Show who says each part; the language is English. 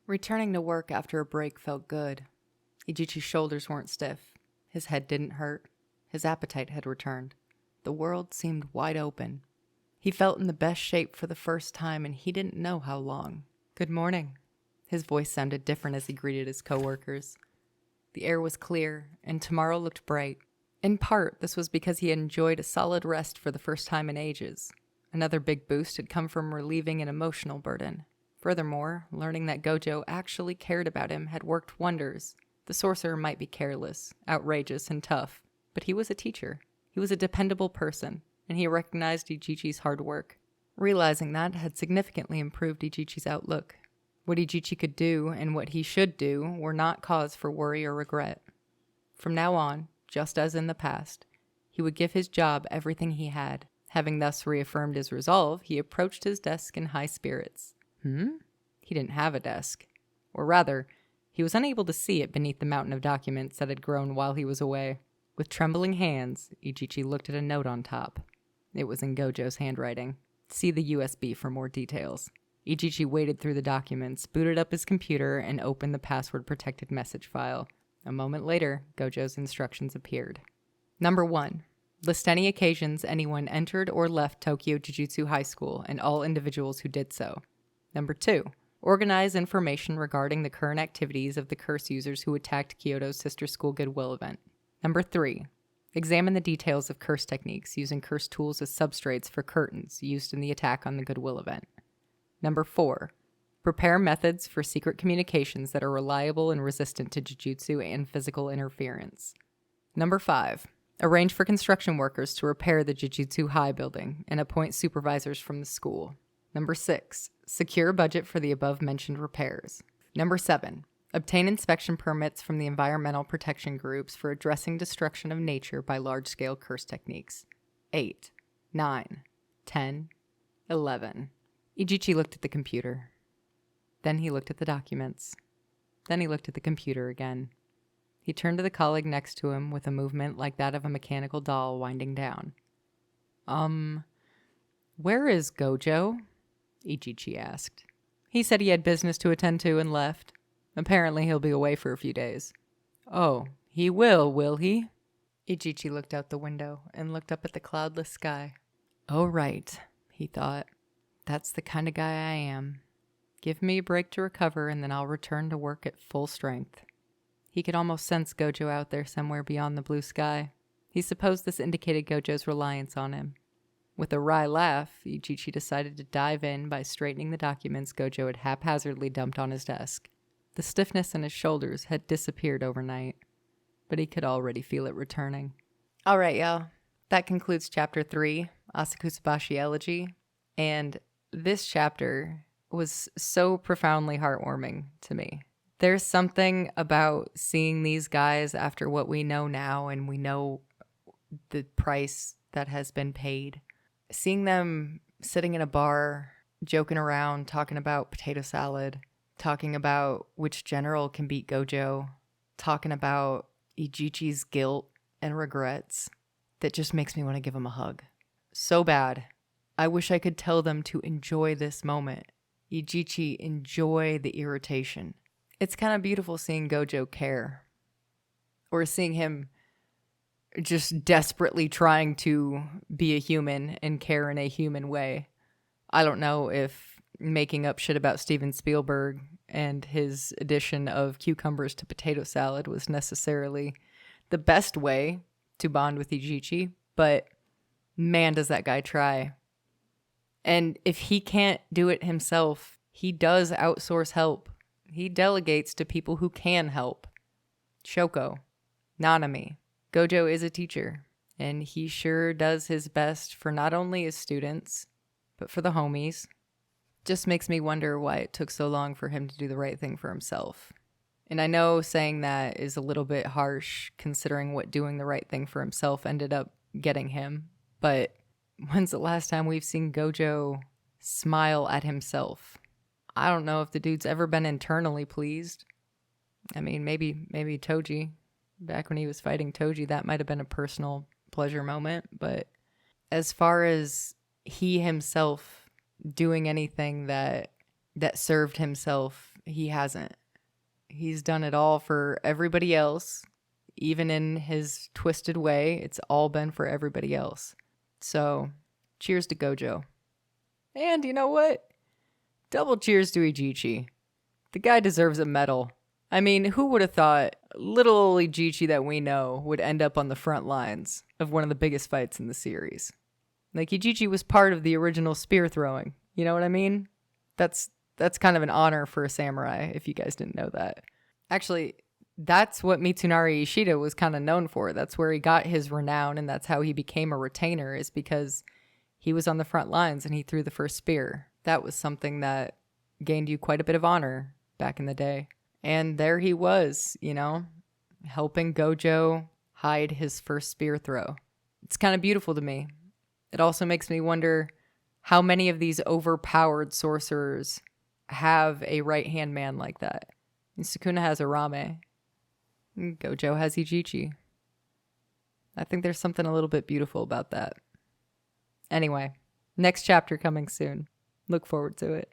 Speaker 1: Returning to work after a break felt good. Ijichi's shoulders weren't stiff. His head didn't hurt. His appetite had returned. The world seemed wide open. He felt in the best shape for the first time, and he didn't know how long. "Good morning." His voice sounded different as he greeted his coworkers. The air was clear, and tomorrow looked bright. In part, this was because he had enjoyed a solid rest for the first time in ages. Another big boost had come from relieving an emotional burden. Furthermore, learning that Gojo actually cared about him had worked wonders. The sorcerer might be careless, outrageous, and tough, but he was a teacher. He was a dependable person, and he recognized Ijichi's hard work. Realizing that had significantly improved Ijichi's outlook. What Ijichi could do and what he should do were not cause for worry or regret. From now on, just as in the past, he would give his job everything he had. Having thus reaffirmed his resolve, he approached his desk in high spirits. He didn't have a desk. Or rather, he was unable to see it beneath the mountain of documents that had grown while he was away. With trembling hands, Ijichi looked at a note on top. It was in Gojo's handwriting. See the USB for more details. Ijichi waded through the documents, booted up his computer, and opened the password-protected message file. A moment later, Gojo's instructions appeared. Number 1. List any occasions anyone entered or left Tokyo Jujutsu High School and all individuals who did so. Number 2. Organize information regarding the current activities of the curse users who attacked Kyoto's sister school Goodwill event. Number 3. Examine the details of curse techniques using curse tools as substrates for curtains used in the attack on the Goodwill event. Number 4. Prepare methods for secret communications that are reliable and resistant to jujutsu and physical interference. Number 5. Arrange for construction workers to repair the Jujutsu High building and appoint supervisors from the school. Number 6. Secure a budget for the above-mentioned repairs. Number 7. Obtain inspection permits from the environmental protection groups for addressing destruction of nature by large-scale curse techniques. 8, 9, 10, 11. Ijichi looked at the computer. Then he looked at the documents. Then he looked at the computer again. He turned to the colleague next to him with a movement like that of a mechanical doll winding down. Where is Gojo?" Ijichi asked. "He said he had business to attend to and left. Apparently he'll be away for a few days." "Oh, he will he?" Ijichi looked out the window and looked up at the cloudless sky. "Oh, right," he thought. "That's the kind of guy I am. Give me a break to recover and then I'll return to work at full strength." He could almost sense Gojo out there somewhere beyond the blue sky. He supposed this indicated Gojo's reliance on him. With a wry laugh, Ijichi decided to dive in by straightening the documents Gojo had haphazardly dumped on his desk. The stiffness in his shoulders had disappeared overnight, but he could already feel it returning. All right, y'all. That concludes Chapter 3, Asakusabashi Elegy. And this chapter was so profoundly heartwarming to me. There's something about seeing these guys after what we know now, and we know the price that has been paid. Seeing them sitting in a bar, joking around, talking about potato salad, talking about which general can beat Gojo, talking about Ijichi's guilt and regrets, that just makes me want to give him a hug. So bad. I wish I could tell them to enjoy this moment. Ijichi, enjoy the irritation. It's kind of beautiful seeing Gojo care. Or seeing him just desperately trying to be a human and care in a human way. I don't know if making up shit about Steven Spielberg and his addition of cucumbers to potato salad was necessarily the best way to bond with Ijichi, but man, does that guy try. And if he can't do it himself, he does outsource help. He delegates to people who can help. Shoko, Nanami. Gojo is a teacher, and he sure does his best for not only his students, but for the homies. Just makes me wonder why it took so long for him to do the right thing for himself. And I know saying that is a little bit harsh, considering what doing the right thing for himself ended up getting him. But when's the last time we've seen Gojo smile at himself? I don't know if the dude's ever been internally pleased. I mean, maybe Toji. Back when he was fighting Toji, that might have been a personal pleasure moment. But as far as he himself doing anything that served himself he hasn't. He's done it all for everybody else. Even in his twisted way, it's all been for everybody else. So, cheers to Gojo. And you know what? Double cheers to Ijichi. The guy deserves a medal. I mean, who would have thought little old Ijichi that we know would end up on the front lines of one of the biggest fights in the series? Like, Ijichi was part of the original spear throwing. You know what I mean? That's kind of an honor for a samurai, if you guys didn't know that. Actually, that's what Mitsunari Ishida was kind of known for. That's where he got his renown, and that's how he became a retainer, is because he was on the front lines and he threw the first spear. That was something that gained you quite a bit of honor back in the day. And there he was, helping Gojo hide his first spear throw. It's kind of beautiful to me. It also makes me wonder how many of these overpowered sorcerers have a right-hand man like that. And Sukuna has Arame. And Gojo has Ijichi. I think there's something a little bit beautiful about that. Anyway, next chapter coming soon. Look forward to it.